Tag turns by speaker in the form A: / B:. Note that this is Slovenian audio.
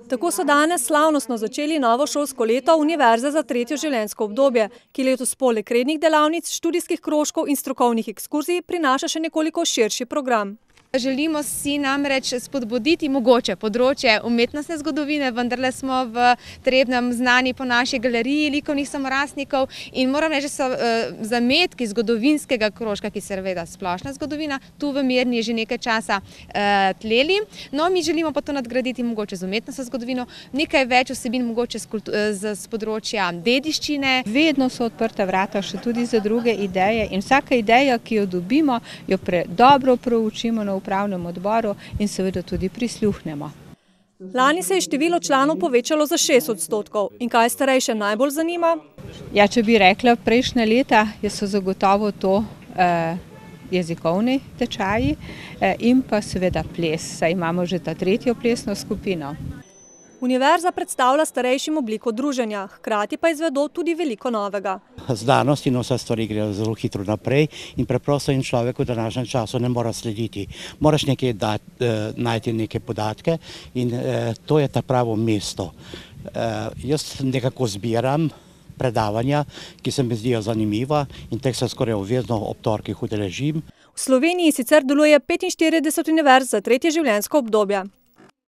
A: Tako so danes slavnostno začeli novo šolsko leto Univerze za tretje življenjsko obdobje, ki letos poleg rednih delavnic, študijskih krožkov in strokovnih ekskurzij prinaša še nekoliko širši program.
B: Želimo si namreč spodbuditi mogoče področje umetnostne zgodovine, vendarle smo v Trebnjem znani po naši galeriji likovnih samorastnikov in moram reči, da so zametki zgodovinskega krožka, ki seveda splošna zgodovina, tu v Mirni že nekaj časa tleli. No, mi želimo pa to nadgraditi mogoče z umetnostno zgodovino, nekaj več vsebin mogoče z področja dediščine.
C: Vedno so odprta vrata še tudi za druge ideje in vsaka ideja, ki jo dobimo, jo dobro proučimo na upravnem odboru in seveda tudi prisluhnemo.
A: Lani se je število članov povečalo za 6%. In kaj starejše najbolj zanima?
C: Ja, če bi rekla prejšnja leta, so zagotovo to jezikovni tečaji in pa seveda ples, saj imamo že ta tretjo plesno skupino.
A: Univerza predstavlja starejšim obliko druženja, hkrati pa izvedo tudi veliko novega.
D: Znanost in vse stvari grejo zelo hitro naprej in preprosto in človek v današnjem času ne mora slediti. Moraš nekaj najti neke podatke in to je ta pravo mesto. Jaz nekako zbiram predavanja, ki se mi zdijo zanimiva in teh se skoraj obvezno ob torkih udeležim.
A: V Sloveniji sicer deluje 45 univerz za tretje življenjsko obdobje.